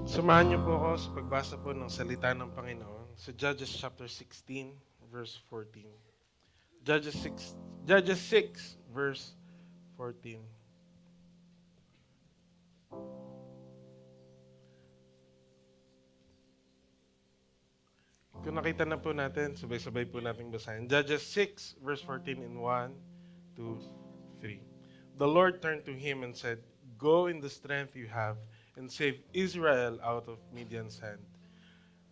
Samahan niyo po ako sa pagbasa po ng salita ng Panginoon sa Judges chapter 16, verse 14. Judges 6, Judges 6, verse 14. Kung nakita na po natin, sabay-sabay po natin basahin. Judges 6, verse 14 in 1, 2, 3. The Lord turned to him and said, "Go in the strength you have and save Israel out of Midian's hand.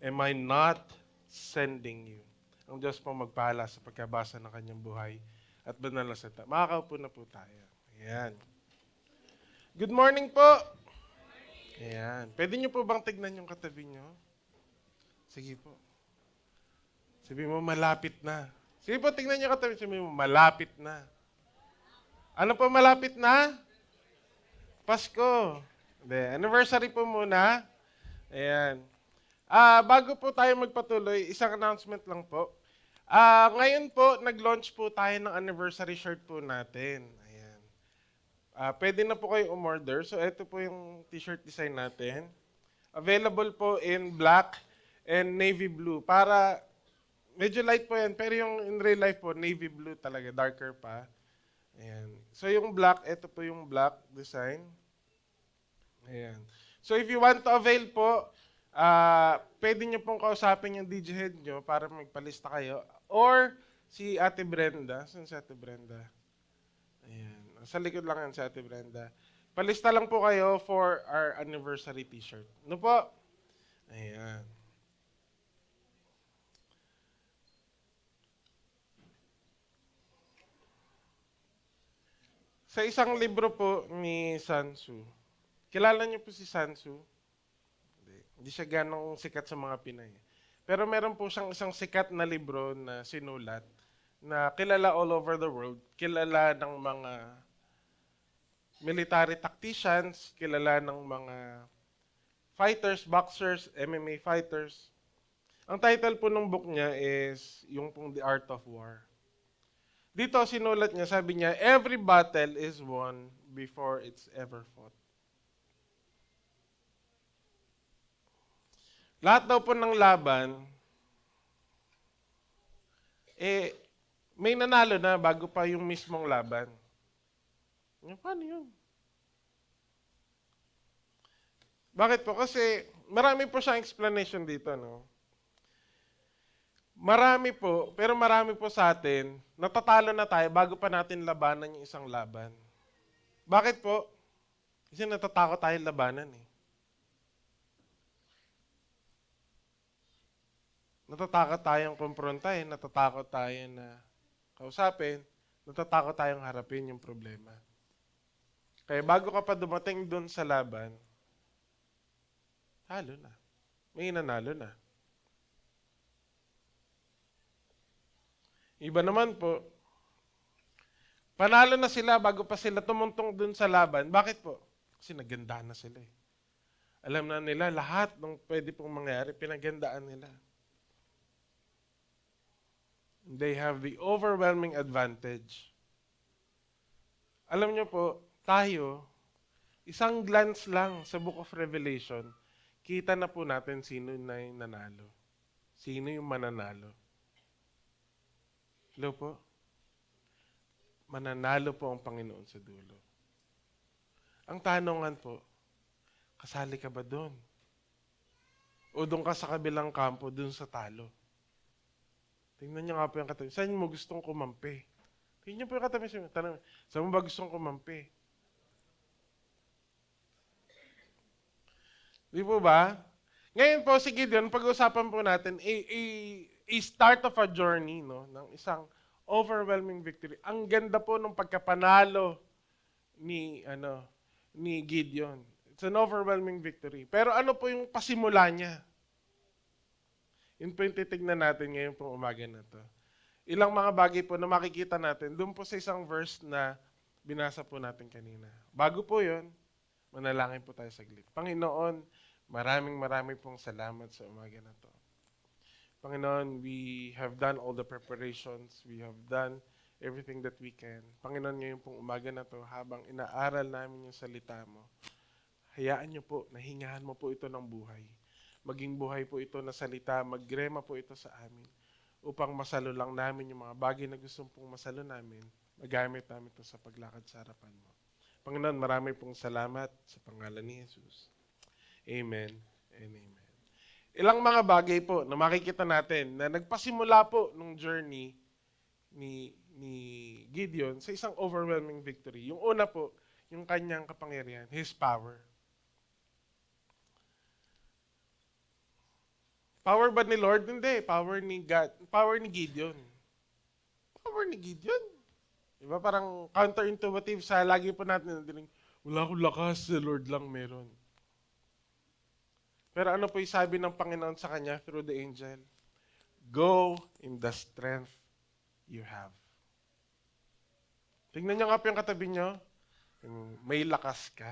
Am I not sending you?" Ang Diyos po magpahala sa pagkabasa ng kanyang buhay at banal na salita. Makakaupo na po tayo. Ayan. Good morning po. Ayan. Pwede niyo po bang tignan yung katabi niyo? Sige po. Sabi mo, malapit na. Sige po, tignan niyo katabi. Sabi mo, malapit na. Ano po malapit na? Pasko. Hindi. Anniversary po muna. Ayan. Bago po tayo magpatuloy, isang announcement lang po. Ngayon po, nag-launch po tayo ng anniversary shirt po natin. Ayan. Pwede na po kayo umorder. So, ito po yung t-shirt design natin. Available po in black and navy blue. Para, medyo light po yan. Pero yung in real life po, navy blue talaga. Darker pa. Ayan. So, yung black, ito po yung black design. Ayan. So, if you want to avail po, pwede nyo pong kausapin yung DJ head nyo para magpalista kayo. Or si Ate Brenda. Saan si Ate Brenda? Ayan. Sa likod lang yan si Ate Brenda. Palista lang po kayo for our anniversary t-shirt. Ano po? Ayan. Sa isang libro po ni Sansu. Kilala niyo po si Sansu? Hindi siya ganong sikat sa mga Pinay. Pero meron po siyang isang sikat na libro na sinulat na kilala all over the world. Kilala ng mga military tacticians, kilala ng mga fighters, boxers, MMA fighters. Ang title po ng book niya is yung pong The Art of War. Dito sinulat niya, sabi niya, every battle is won before it's ever fought. Lahat daw po ng laban, may nanalo na bago pa yung mismong laban. Paano yun? Bakit po? Kasi marami po siyang explanation dito, no? Marami po, pero marami po sa atin, natatalo na tayo bago pa natin labanan yung isang laban. Bakit po? Kasi natatakot tayo labanan eh. Natatakot tayong kumprontahin, natatakot tayo na kausapin, natatakot tayong harapin yung problema. Kaya bago ka pa dumating dun sa laban, talo na. May nanalo na. Iba naman po, panalo na sila bago pa sila tumuntong dun sa laban. Bakit po? Kasi nagandaan na sila eh. Alam na nila lahat ng pwede pong mangyari, pinagandaan nila. They have the overwhelming advantage. Alam niyo po, tayo, isang glance lang sa Book of Revelation, kita na po natin sino na yung nanalo. Sino yung mananalo. Hello po? Mananalo po ang Panginoon sa dulo. Ang tanongan po, kasali ka ba doon? O doon ka sa kabilang kampo, doon sa talo? Tingnan niyo nga po yung katabi. Saan mo gustong kumampi? Tingnan niyo po yung katabi. Tanong, saan mo ba gustong kumampi? Di po ba? Ngayon po, sige din, pag-usapan po natin, a start of a journey, no, ng isang overwhelming victory. Ang ganda po ng pagkapanalo ni Gideon. It's an overwhelming victory. Pero ano po yung pasimula niya? Yun po yung titignan natin ngayon pong umaga na to. Ilang mga bagay po na makikita natin doon po sa isang verse na binasa po natin kanina. Bago po yun, manalangin po tayo saglit. Panginoon, maraming pong salamat sa umaga na to. Panginoon, we have done all the preparations. We have done everything that we can. Panginoon, ngayon pong umaga na to, habang inaaral namin yung salita mo, hayaan niyo po, nahingahan mo po ito ng buhay. Maging buhay po ito na salita, magrema po ito sa amin upang masalo lang namin yung mga bagay na gusto pong masalo namin, magamit namin ito sa paglakad sa harapan mo. Panginoon, marami pong salamat sa pangalan ni Jesus. Amen and amen. Ilang mga bagay po na makikita natin na nagpasimula po nung journey ni Gideon sa isang overwhelming victory. Yung una po, yung kanyang kapangyarihan, His power. Power ba ni Lord? Hindi. Power ni God. Power ni Gideon. Power ni Gideon. Diba parang counterintuitive sa lagi po natin nadinig, wala akong lakas, the Lord lang meron. Pero ano po yung sabi ng Panginoon sa kanya through the angel? Go in the strength you have. Tingnan niyo nga po yung katabi niyo. May lakas ka.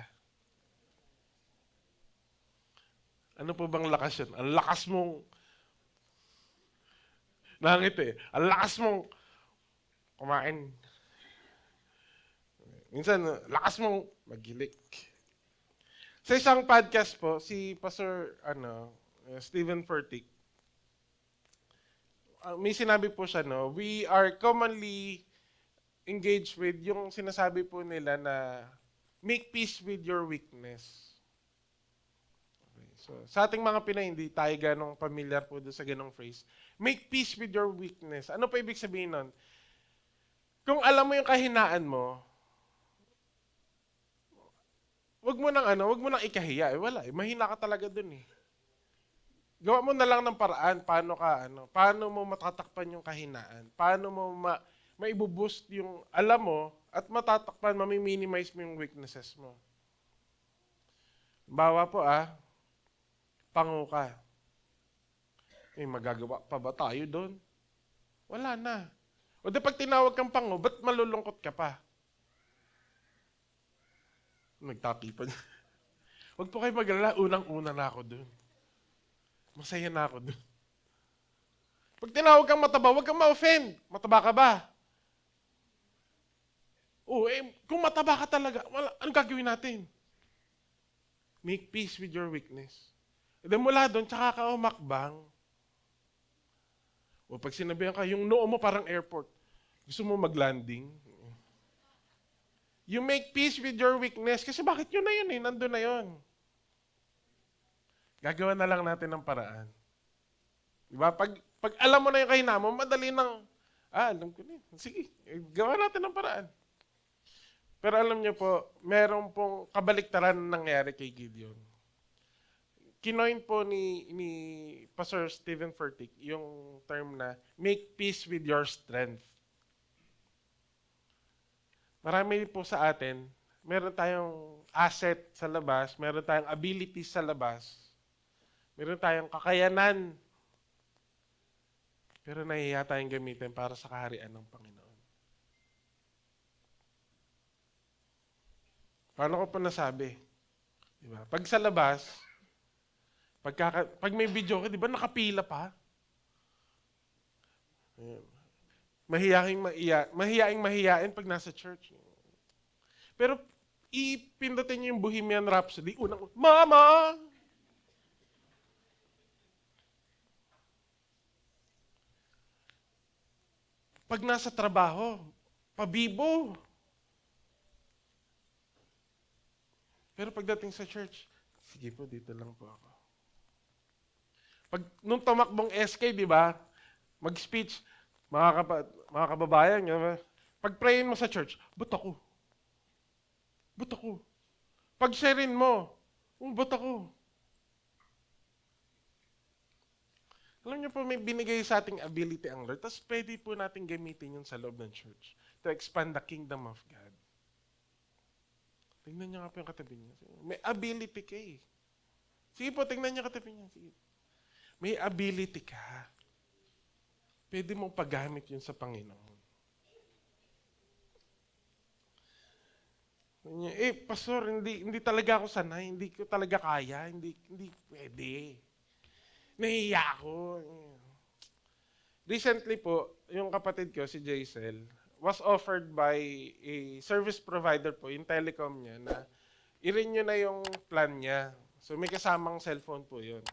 Ano po bang lakas yun? Ang lakas mong nangit Ang lakas mong kumain. Minsan, lakas mong magilik. Sa isang podcast po, si Pastor Stephen Furtick, may sinabi po siya, we are commonly engaged with yung sinasabi po nila na make peace with your weakness. So, sa ating mga Pinay, hindi tayo ganong familiar po doon sa ganong phrase. Make peace with your weakness. Ano pa ibig sabihin nun? Kung alam mo yung kahinaan mo, wag mo nang ikahiya. Wala, mahina ka talaga doon eh. Gawa mo na lang ng paraan paano mo matatakpan yung kahinaan. Paano mo maibuboost yung alam mo at matatakpan, mami-minimize mo yung weaknesses mo. Bawa po pango ka. Magagawa pa ba tayo doon? Wala na. O di pag tinawag kang pango, ba't malulungkot ka pa? Nagtatipan. Huwag po kayo mag-alala, unang-una na ako doon. Masaya na ako doon. Pag tinawag kang mataba, huwag kang ma-offend. Mataba ka ba? Kung mataba ka talaga, anong gagawin natin? Make peace with your weakness. E then mula doon, tsaka ka umakbang. O pag sinabihan ka, yung noo mo parang airport. Gusto mo mag-landing? You make peace with your weakness. Kasi bakit yun na yun nandun na yun. Gagawa na lang natin ng paraan. Diba? Pag alam mo na yung kahinaan mo, madali nang, alam ko na. Sige, gawa natin ng paraan. Pero alam niyo po, meron pong kabaliktaran nangyari kay Gideon. Kinoin po ni Pastor Stephen Furtick yung term na make peace with your strength. Marami po sa atin, meron tayong asset sa labas, meron tayong abilities sa labas, meron tayong kakayanan, pero nahihiya tayong gamitin para sa kaharian ng Panginoon. Paano ko po nasabi? Diba? Pag sa labas, pag may video ka, di ba nakapila pa? Mahiyaing pag nasa church. Pero ipindutin niyo yung Bohemian Rhapsody, unang, Mama! Pag nasa trabaho, pabibo. Pero pagdating sa church, sige po, dito lang po ako. Nung tumakbong SK, di ba? Mag-speech, mga kababayan, pag-prayin mo sa church, ba't ako? Ba't ako? Pag-sharein mo, ba't ako? Alam niyo po, may binigay sa ating ability ang Lord, tapos pwede po natin gamitin yun sa loob ng church to expand the kingdom of God. Tingnan niyo nga po yung katabi niya. May ability ka eh. Sige po, tingnan niyo katabi niya. Sige. May ability ka. Pwede mong paggamit yun sa Panginoon. Pastor, hindi talaga ako sanay. Hindi ko talaga kaya. Hindi pwede. Nahiya ako. Recently po, yung kapatid ko, si Jaisel, was offered by a service provider po, yung telecom niya, na i-renew na yung plan niya. So may kasamang cellphone po yun.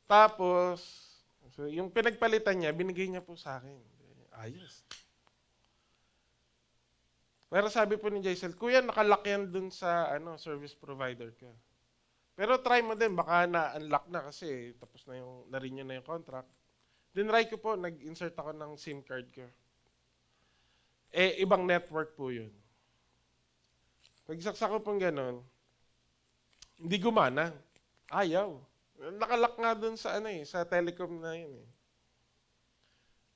Tapos, so yung pinagpalitan niya, binigay niya po sa akin. Ayos. Pero sabi po ni Jaisel, Kuya, nakalock yan dun sa service provider ka. Pero try mo din, baka na-unlock na kasi tapos na na-renew na yung contract. Dinry ko po, nag-insert ako ng SIM card ko. Ibang network po yun. Pagsaksak ko pong ganun, hindi gumana. Ayaw. Nakalock nga dun sa sa telecom na yun eh.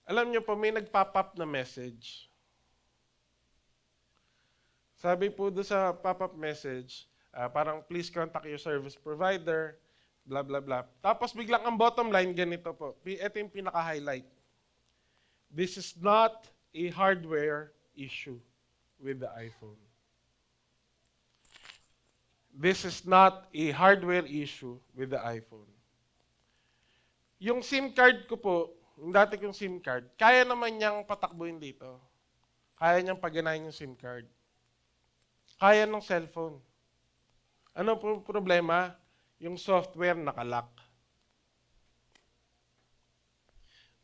Alam niyo po, may nag-pop up na message. Sabi po doon sa pop-up message, parang please contact your service provider, blah, blah, blah. Tapos biglang ang bottom line, ganito po. Ito yung pinaka-highlight. This is not a hardware issue with the iPhone. This is not a hardware issue with the iPhone. Yung SIM card ko po, yung dati kong SIM card, kaya naman niyang patakbuhin dito. Kaya niyang paganahin yung SIM card. Kaya ng cellphone. Ano po problema? Yung software nakalock.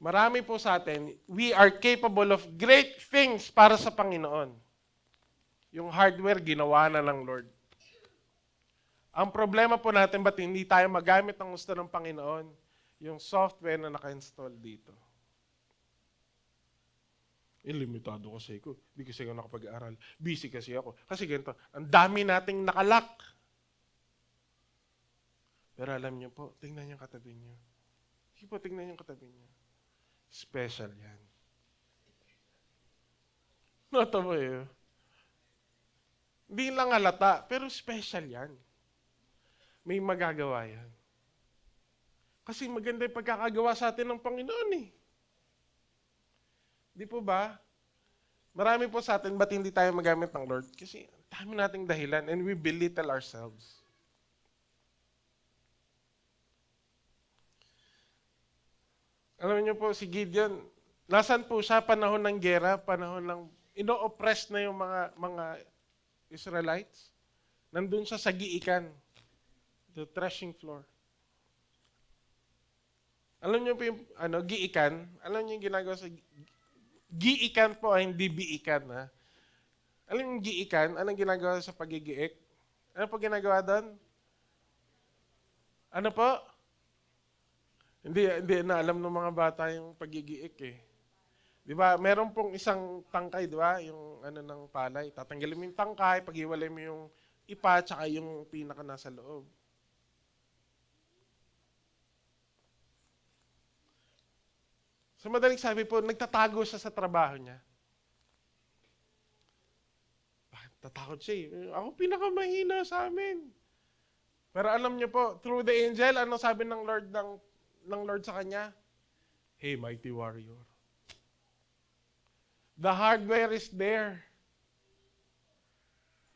Marami po sa atin, we are capable of great things para sa Panginoon. Yung hardware, ginawa na ng Lord. Ang problema po natin, ba't hindi tayo magamit ng gusto ng Panginoon? Yung software na naka-install dito. Limitado kasi ako. Hindi kasi ako nakapag-aaral. Busy kasi ako. Kasi ganito, ang dami nating nakalock. Pero alam niyo po, tingnan niyo katabi niyo. Sige po, tingnan niyo katabi niyo. Special yan. Notamo eh. Hindi lang halata, pero special yan. May magagawa yan. Kasi maganda yung pagkakagawa sa atin ng Panginoon eh. Di po ba? Marami po sa atin, ba't hindi tayo magamit ng Lord? Kasi dami nating dahilan and we belittle ourselves. Alam niyo po, si Gideon, nasan po siya panahon ng gera, panahon ng ino-oppress na yung mga Israelites? Nandun siya sa giikan, the threshing floor. Alam niyo po yung giikan? Alam niyo yung ginagawa sa giikan po ay hindi biikan. Ha? Alam niyo yung giikan? Anong ginagawa sa pagigiik? Ano po ginagawa doon? Ano po? Hindi na alam ng mga bata yung pagigiik eh. Di ba? Meron pong isang tangkay, di ba? Yung ng palay. Tatanggalin mo yung tangkay, paghiwalay mo yung ipa, tsaka yung pinaka nasa loob. Sa madaling sabi po, nagtatago siya sa trabaho niya. Bakit tatakot siya eh? Ako pinakamahina sa amin. Pero alam niyo po, through the angel, ano sabi ng Lord sa kanya? Hey, mighty warrior. The hardware is there.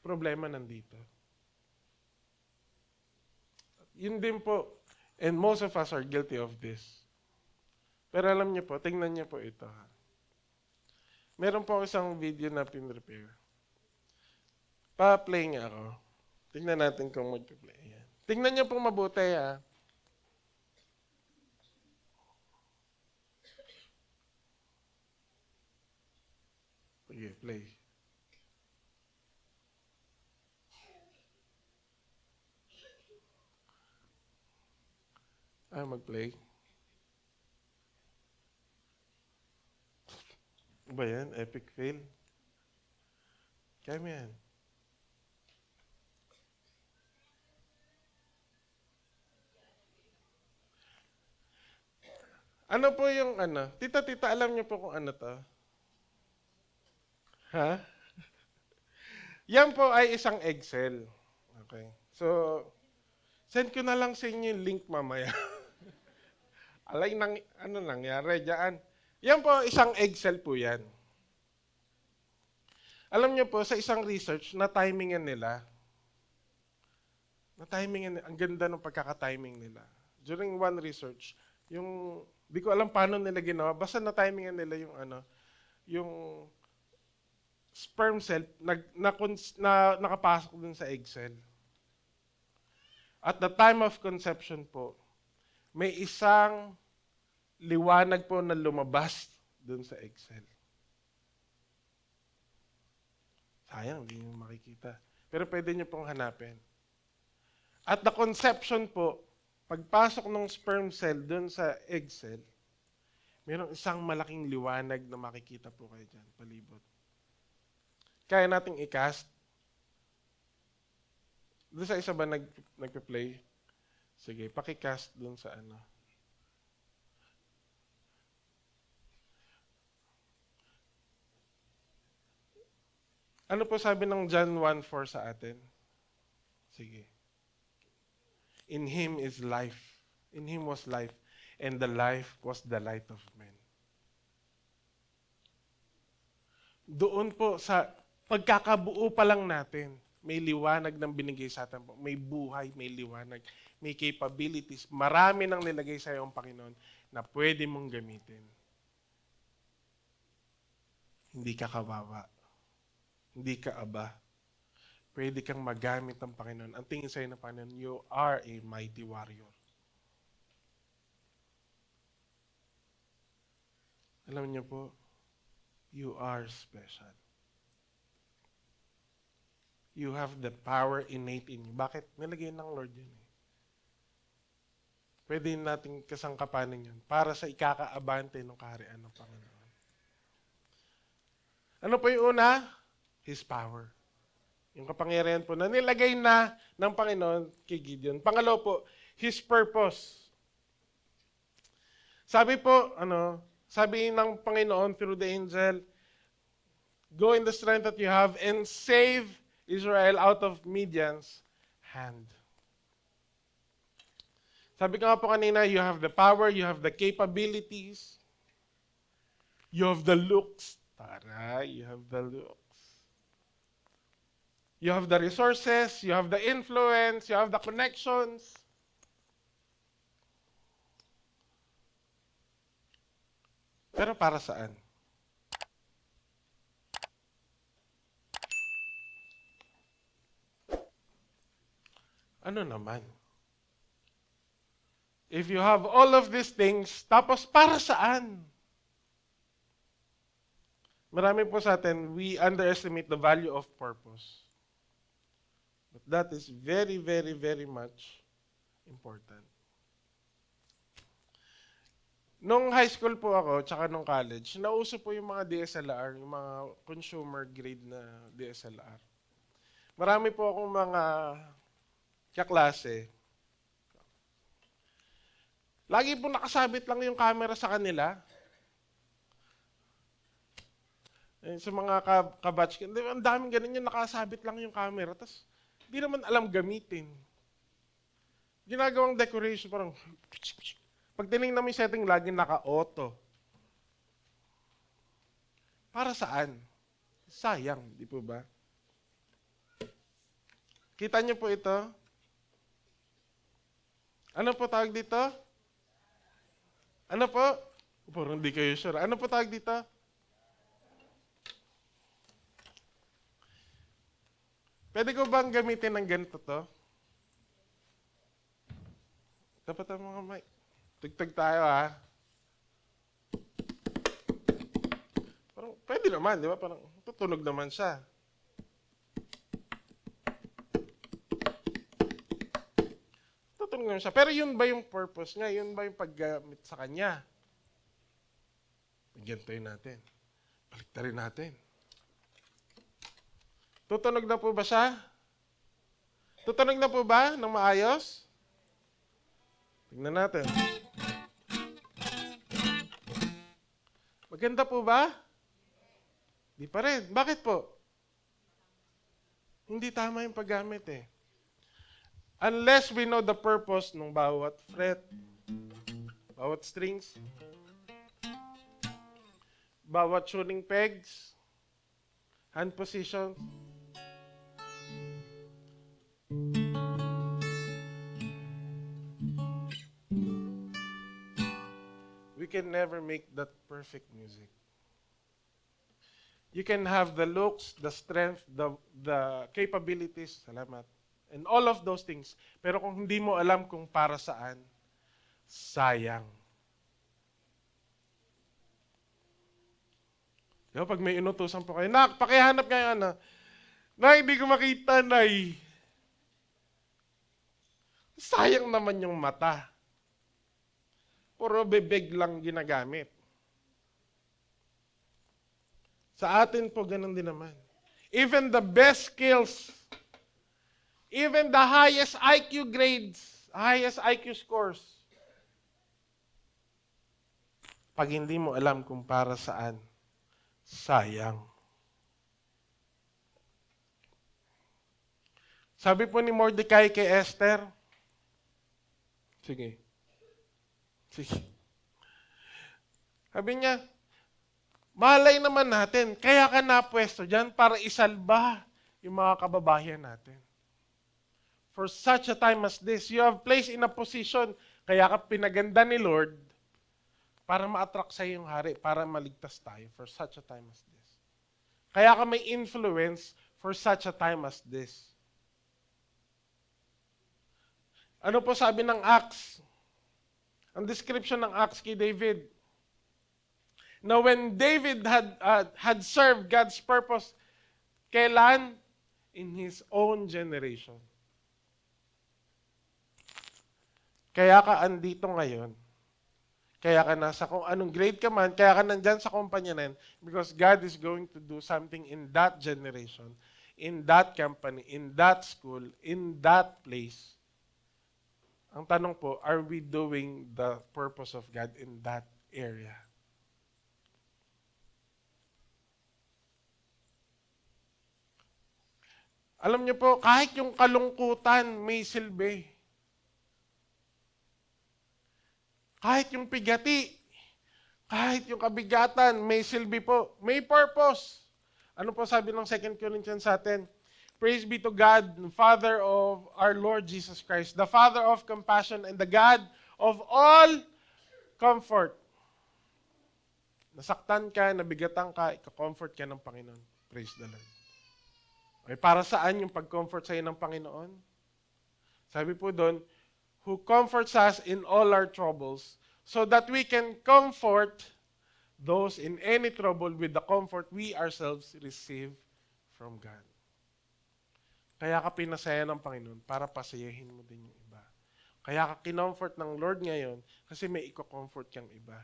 Problema nandito. Yun din po. And most of us are guilty of this. Pero alam niyo po, tingnan niyo po ito. Ha? Meron po isang video na pin-prepare. Pa-play niya ako. Tingnan natin kung mag-play. Yan. Tingnan niyo po mabuti. Ha? Sige, play. Mag-play. Ba yan? Epic fail? Kaya mo yan. Ano po yung Tita, alam niyo po kung ano to? Ha? Yan po ay isang Excel. Okay. So, send ko na lang sa inyo yung link mamaya. Alay nang, nangyari dyan. Yan po, isang Excel po yan. Alam niyo po, sa isang research, na-timingan nila. Ang ganda ng pagkaka-timing nila. During one research, di ko alam paano nila ginawa, basta na-timingan nila yung sperm cell nakapasok dun sa egg cell. At the time of conception po, may isang liwanag po na lumabas dun sa egg cell. Sayang, hindi nyo makikita. Pero pwede nyo pong hanapin. At the conception po, pagpasok ng sperm cell dun sa egg cell, mayroong isang malaking liwanag na makikita po kayo dyan, palibot. Kaya nating i-cast. Doon sa isa ba nagpe-play? Sige, paki-cast doon sa ano. Ano po sabi ng John 1:4 sa atin? Sige. In Him is life. In Him was life. And the life was the light of men. Doon po sa pagkakabuo pa lang natin, may liwanag ng binigay sa atin po. May buhay, may liwanag, may capabilities. Marami nang nilagay sa iyo ang Panginoon na pwede mong gamitin. Hindi ka kawawa. Hindi ka aba. Pwede kang magamit ng Panginoon. Ang tingin sa'yo ng Panginoon, you are a mighty warrior. Alam niyo po, you are special. You have the power innate in you. Bakit? Nilagay ng Lord yun eh. Pwede natin kasangkapanin yun para sa ikakaabante ng kaharian ng Panginoon. Ano po yung una? His power. Yung kapangyarihan po na nilagay na ng Panginoon kay Gideon. Pangalawa po, His purpose. Sabi po, sabi ng Panginoon through the angel, go in the strength that you have and save Israel out of Midian's hand. Sabi ko nga po kanina, you have the power, you have the capabilities, you have the looks. You have the looks. You have the resources, you have the influence, you have the connections. Pero para saan? Ano naman? If you have all of these things, tapos para saan? Marami po sa atin, we underestimate the value of purpose. But that is very, very, very much important. Nung high school po ako, tsaka nung college, nauso po yung mga DSLR, yung mga consumer grade na DSLR. Marami po akong mga kaklase. Lagi po nakasabit lang yung camera sa kanila. Sa mga kabatch, ang daming ganun yung nakasabit lang yung camera, tapos hindi naman alam gamitin. Ginagawang decoration, parang, pag tinignan mo yung setting, lagi naka-auto. Para saan? Sayang, di po ba? Kita niyo po ito? Ano po tawag dito? Ano po? Parang hindi kayo sure. Ano po tawag dito? Pwede ko bang gamitin ng ganito to? Dapat ang mga mic. Tugtog tayo ha. Parang pwede naman, di ba? Parang tutunog naman siya. Tutunog naman siya. Pero yun ba yung purpose niya? Yun ba yung paggamit sa kanya? Gantoyin natin. Baliktarin natin. Tutunog na po ba siya? Tutunog na po ba ng maayos? Tingnan natin. Maganda po ba? Di pa rin. Bakit po? Hindi tama yung paggamit eh. Unless we know the purpose ng bawat fret, bawat strings, bawat tuning pegs, hand positions, we can never make that perfect music. You can have the looks, the strength, the capabilities, salamat, and all of those things. Pero kung hindi mo alam kung para saan, sayang. Diba, pag may inutusan po kayo, nak, pakihanap ngayon, Nay, hindi ko makita, Nay. Sayang naman yung mata. Puro bebeg lang ginagamit. Sa atin po, ganun din naman. Even the best skills, even the highest IQ grades, highest IQ scores, pag hindi mo alam kung para saan, sayang. Sabi po ni Mordecai kay Esther, sige. Sabi niya, malay naman natin, kaya ka napwesto dyan para isalba yung mga kababayan natin. For such a time as this, you have placed in a position, kaya ka pinaganda ni Lord, para ma-attract sa yung hari, para maligtas tayo for such a time as this. Kaya ka may influence for such a time as this. Ano po sabi ng Acts? Ang description ng Acts kay David. Now when David had served God's purpose, kailan? In his own generation. Kaya ka andito ngayon. Kaya ka nasa kung anong grade ka man, kaya ka nandyan sa kumpanya na yan, because God is going to do something in that generation, in that company, in that school, in that place. Ang tanong po, are we doing the purpose of God in that area? Alam niyo po, kahit yung kalungkutan may silbi. Kahit yung pigati, kahit yung kabigatan, may silbi po. May purpose. Ano po sabi ng 2 Corinthians sa atin? Praise be to God, the Father of our Lord Jesus Christ, the Father of compassion and the God of all comfort. Nasaktan ka, nabigatan ka, ika-comfort ka ng Panginoon. Praise the Lord. Okay, para saan yung pag-comfort sa'yo ng Panginoon? Sabi po doon, who comforts us in all our troubles, so that we can comfort those in any trouble with the comfort we ourselves receive from God. Kaya ka pinasaya ng Panginoon para pasayahin mo din yung iba. Kaya ka kinomfort ng Lord ngayon kasi may iko-comfort kang iba.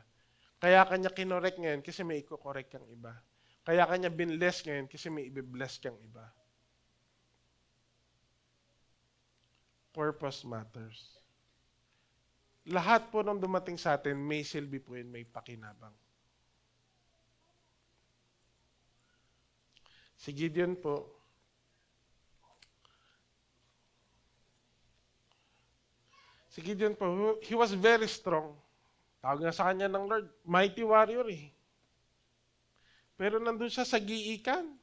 Kaya ka niya kinorek ngayon kasi may iko-correct kang iba. Kaya ka niya binless ngayon kasi may ibe-bless kang iba. Purpose matters. Lahat po nung dumating sa atin, may silbi po yun, may pakinabang. Si Gideon po, he was very strong. Tawag na sa kanya ng Lord, mighty warrior eh. Pero nandun siya sa giikan.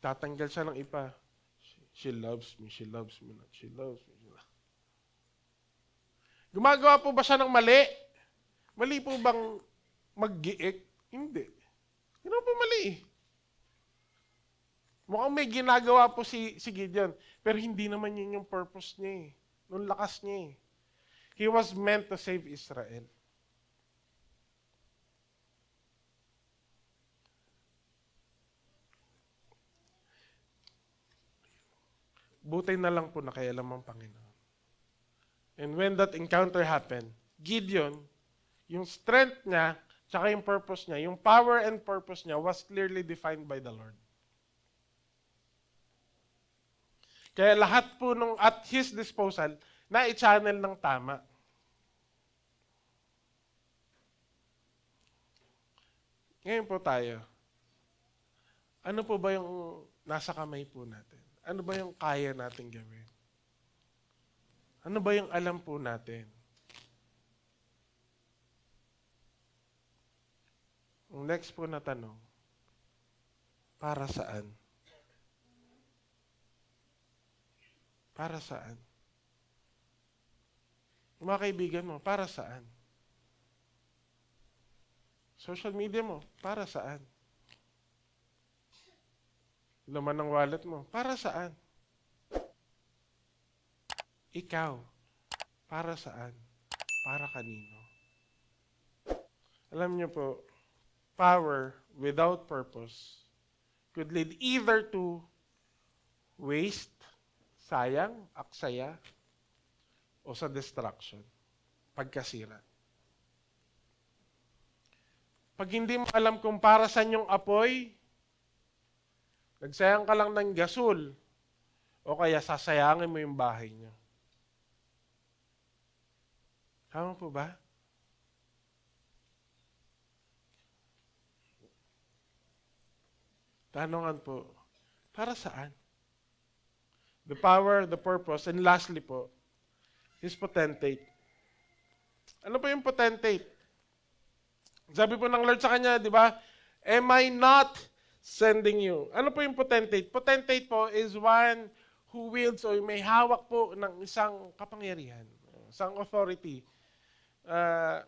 Tatanggal siya ng ipa. She loves me not. She loves me. Gumagawa po ba siya ng mali? Mali po bang mag-giik? Hindi. Hindi po mali eh. Mukhang may ginagawa po si Gideon, pero hindi naman yun yung purpose niya eh. Nung lakas niya eh. He was meant to save Israel. Buti na lang po nakialam ang Panginoon. And when that encounter happened, Gideon, yung strength niya, tsaka yung purpose niya, yung power and purpose niya was clearly defined by the Lord. Kaya lahat po nung at His disposal, na-channel ng tama. Ngayon po tayo, ano po ba yung nasa kamay po natin? Ano ba yung kaya natin gawin? Ano ba yung alam po natin? Ang next po na tanong, para saan? Para saan? Mga kaibigan mo, para saan? Social media mo, para saan? Laman ng wallet mo, para saan? Ikaw, para saan? Para kanino? Alam niyo po, power without purpose could lead either to waste, sayang, aksaya, o sa destruction, pagkasira. Pag hindi mo alam kung para saan yung apoy, nagsayang ka lang ng gasol, o kaya sasayangin mo yung bahay niyo. Tama po ba? Tanungan po, para saan? The power, the purpose, and lastly po, His potentate. Ano po yung potentate? Sabi po ng Lord sa kanya, di ba? Am I not sending you? Ano po yung potentate? Potentate po is one who wields o may hawak po ng isang kapangyarihan, isang authority. A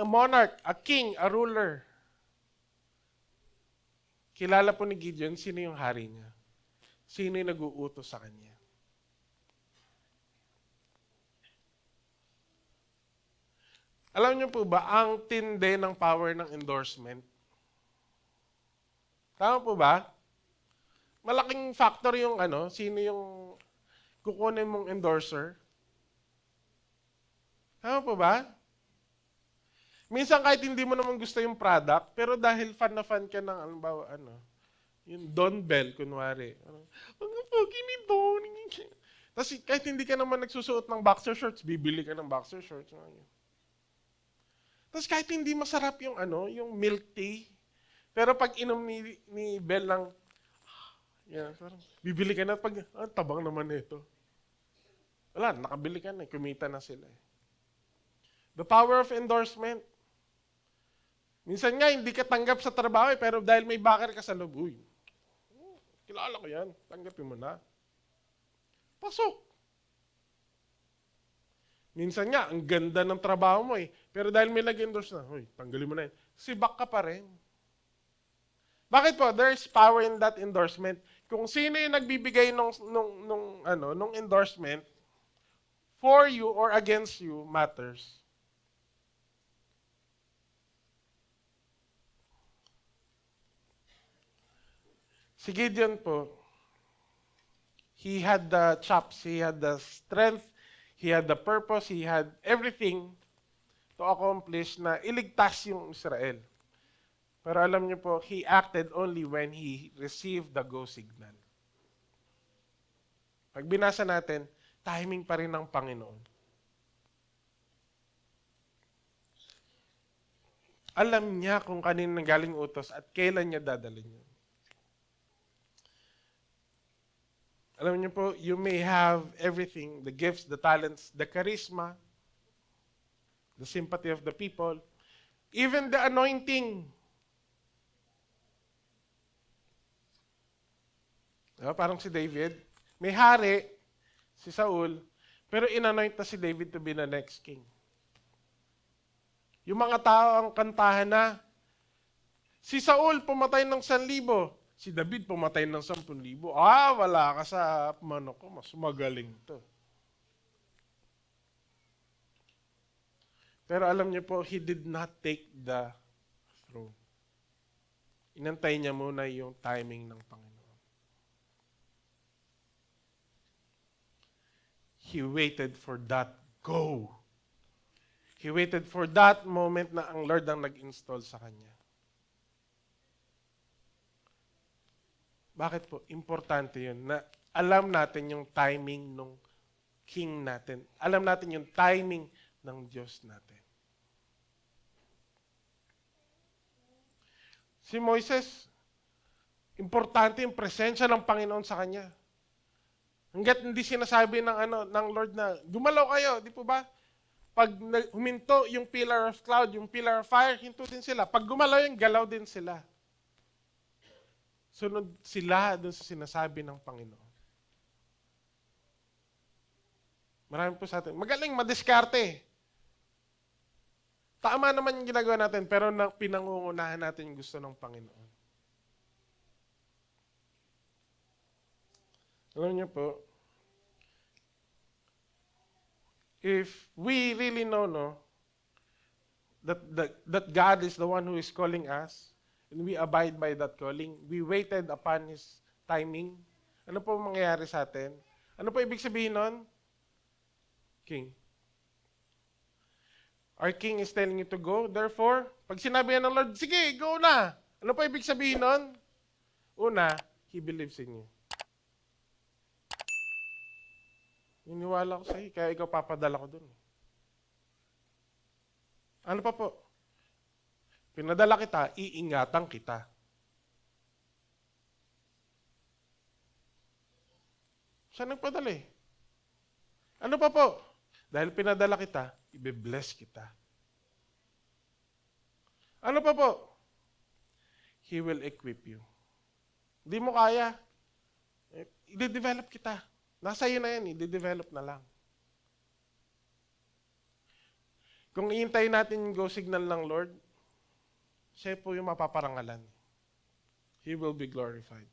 monarch, a king, a ruler. Kilala po ni Gideon, sino yung hari niya? Sino yung nag-uutos sa kanya? Alam niyo po ba, ang tindi ng power ng endorsement? Tama po ba? Malaking factor yung sino yung kukunin mong endorser. Tama po ba? Minsan kahit hindi mo naman gusto yung product, pero dahil fan na fan ka ng, yung Don Bell, kunwari. Ang pogi ni Don. Tapos kahit hindi ka naman nagsusuot ng boxer shorts, bibili ka ng boxer shorts. Tapos kahit hindi masarap yung yung milk tea, pero pag inom ni Bell lang, parang bibili ka na pag, tabang naman nito. Wala, nakabili ka na, kumita na sila. The power of endorsement. Minsan nga, hindi ka tanggap sa trabaho, pero dahil may backer ka sa loob, kilala ko yan, tanggapin mo na. Pasok. Minsan nga, ang ganda ng trabaho mo pero dahil may nag-endorse na, tanggalin mo na yan. Sibak ka pa rin. Bakit po? There's power in that endorsement. Kung sino yung nagbibigay nung endorsement, for you or against you matters. Si Gideon po, he had the chops, he had the strength, he had the purpose, he had everything to accomplish na iligtas yung Israel. Pero alam niyo po, he acted only when he received the go signal. Pag binasa natin, timing pa rin ng Panginoon. Alam niya kung kanino galing utos at kailan niya dadalhin yun. Alam niyo po, you may have everything, the gifts, the talents, the charisma, the sympathy of the people, even the anointing. Parang si David, may hari, si Saul, pero inanoint na si David to be the next king. Yung mga tao ang kantahan na, si Saul pumatay ng 1,000, si David pumatay ng 10,000. Wala ka sa manok ko, mas magaling to. Pero alam niyo po, he did not take the throne. Inantay niya muna yung timing ng Panginoon. He waited for that go. He waited for that moment na ang Lord ang nag-install sa kanya. Bakit po? Importante yun na alam natin yung timing ng king natin. Alam natin yung timing ng Diyos natin. Si Moises, importante yung presensya ng Panginoon sa kanya. Hanggat hindi sinasabi ng Lord na, gumalaw kayo, di po ba? Pag huminto yung pillar of cloud, yung pillar of fire, hinto din sila. Pag gumalaw yung galaw din sila. Sunod sila doon sa sinasabi ng Panginoon. Marami po sa atin. Magaling, madiskarte. Tama naman yung ginagawa natin, pero pinangungunahan natin yung gusto ng Panginoon. Alam niyo po, if we really know, that God is the one who is calling us, and we abide by that calling, we waited upon His timing, ano po mangyayari sa atin? Ano po ibig sabihin nun? King. Our King is telling you to go, therefore, pag sinabi ng Lord, sige, go na. Ano po ibig sabihin nun? Una, He believes in you. Niniwala ko sa'yo, kaya ikaw papadala ko dun. Ano pa po? Pinadala kita, iingatan kita. Siya nagpadala eh. Ano pa po? Dahil pinadala kita, ibe-bless kita. Ano pa po? He will equip you. Hindi mo kaya, i-develop kita. Nasa iyo na yan, i-develop na lang. Kung iintayin natin yung go signal ng Lord, siya po yung mapaparangalan. He will be glorified.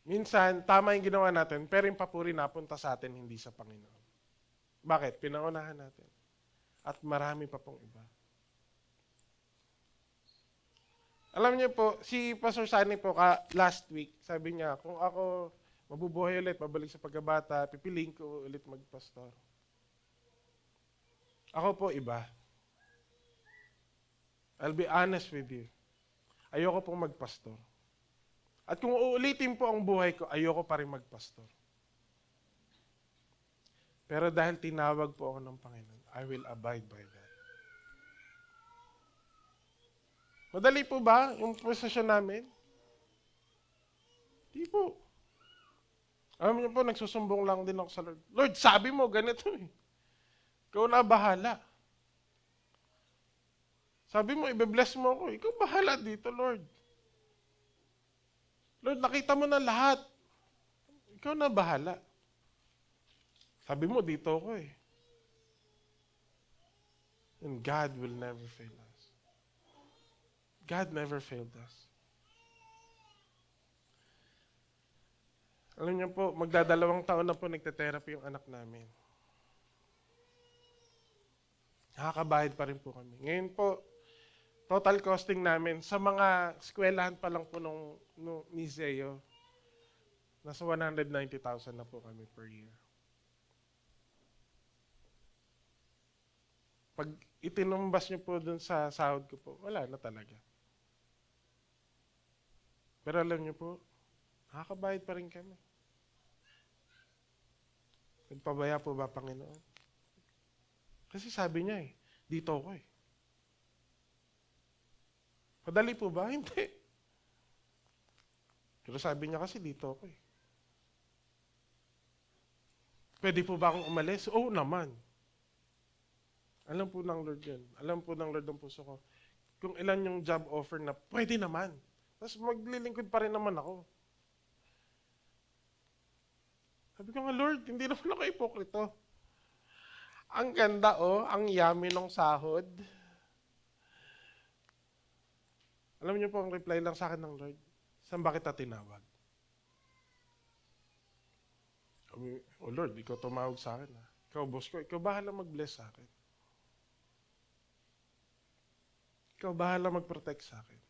Minsan, tama yung ginawa natin, pero yung papuri napunta sa atin, hindi sa Panginoon. Bakit? Pinaunahan natin. At marami pa pong iba. Alam niyo po, si Pastor Sunny po last week, sabi niya, kung ako mabubuhay ulit, mabalik sa pagkabata, pipiliin ko ulit magpastor. Ako po iba. I'll be honest with you. Ayoko pong magpastor. At kung uulitin po ang buhay ko, ayoko pa rin magpastor. Pero dahil tinawag po ako ng Panginoon, I will abide by that. Madali po ba yung posisyon namin? Di po. Alam niyo po, nagsusumbong lang din ako sa Lord. Lord, sabi mo, ganito eh. Ikaw na bahala. Sabi mo, ibe-bless mo ako. Ikaw bahala dito, Lord. Lord, nakita mo na lahat. Ikaw na bahala. Sabi mo, dito ako eh. And God will never fail us. God never failed us. Alam niyo po, magdadalawang taon na po nagte-therapy yung anak namin. Nakakabayad pa rin po kami. Ngayon po, total costing namin sa mga eskwelahan pa lang po nung ni Zeo, nasa 190,000 na po kami per year. Pag itinumbas niyo po dun sa sahod ko po, wala na talaga. Pero alam niyo po, nakakabayad pa rin kami. Nagpabaya po ba, Panginoon? Kasi sabi niya dito ako eh. Madali po ba? Hindi. Pero sabi niya kasi dito ako eh. Pwede po ba akong umalis? Oo naman. Alam po ng Lord yan. Alam po ng Lord ang puso ko. Kung ilan yung job offer na pwede naman. Tapos maglilingkod pa rin naman ako. Sabi ko nga, Lord, hindi naman ako ipokrito. Ang ganda ang yummy ng sahod. Alam niyo po, ang reply lang sa akin ng Lord, saan ba kita tinawag? Oh Lord, ikaw tumawag sa akin. Ikaw, boss ko, ikaw bahala mag-bless sa akin. Ikaw bahala mag-protect sa akin.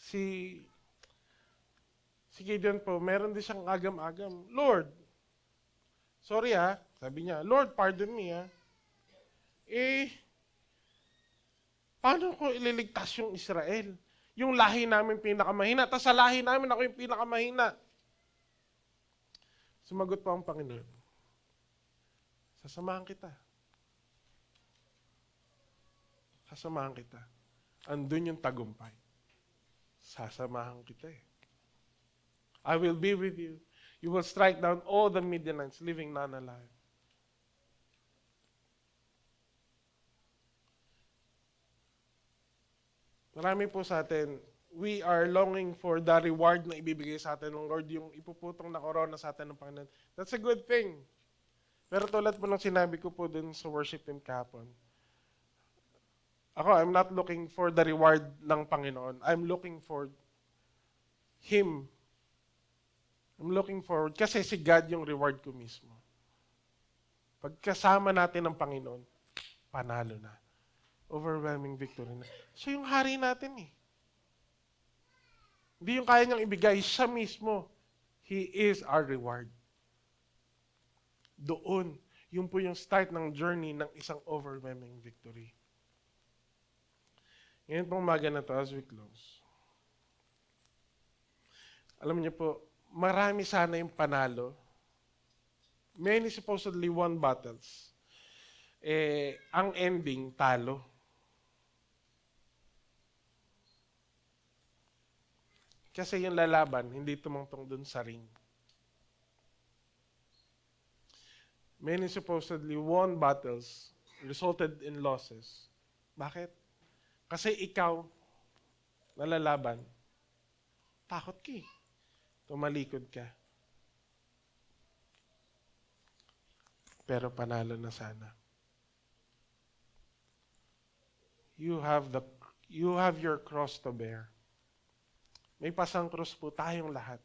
Si Gideon po, meron din siyang agam-agam. Lord, sorry sabi niya, Lord, pardon me paano ko ililigtas yung Israel? Yung lahi namin pinakamahina, tapos sa lahi namin ako yung pinakamahina. Sumagot po ang Panginoon, sasamahan kita. Sasamahan kita. Andun yung tagumpay. Sasamahan kita I will be with you. You will strike down all the Midianites, leaving none alive. Marami po sa atin, we are longing for the reward na ibibigay sa atin ng Lord, yung ipuputong na corona sa atin ng Panginoon. That's a good thing. Pero tulad po ng sinabi ko po dun sa worship team kahapon, ako, I'm not looking for the reward ng Panginoon. I'm looking for Him. I'm looking forward, kasi si God yung reward ko mismo. Pagkasama natin ng Panginoon, panalo na. Overwhelming victory na. Siya yung hari natin eh. Hindi yung kaya niyang ibigay, siya mismo. He is our reward. Doon, yun po yung start ng journey ng isang overwhelming victory. Ngayon pong umaga na to, as we close. Alam niyo po, marami sana yung panalo. Many supposedly won battles. Ang ending, talo. Kasi yung lalaban, hindi tumungtong dun sa ring. Many supposedly won battles, resulted in losses. Bakit? Kasi ikaw, nalalaban, takot ka eh. Tumalikod ka. Pero panalo na sana. You have your cross to bear. May pasang cross po tayong lahat.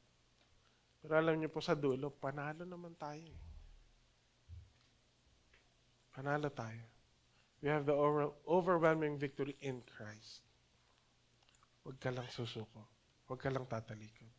Pero alam niyo po sa dulo, panalo naman tayo. Panalo tayo. We have the overwhelming victory in Christ. Huwag ka lang susuko. Huwag ka lang tatalikod.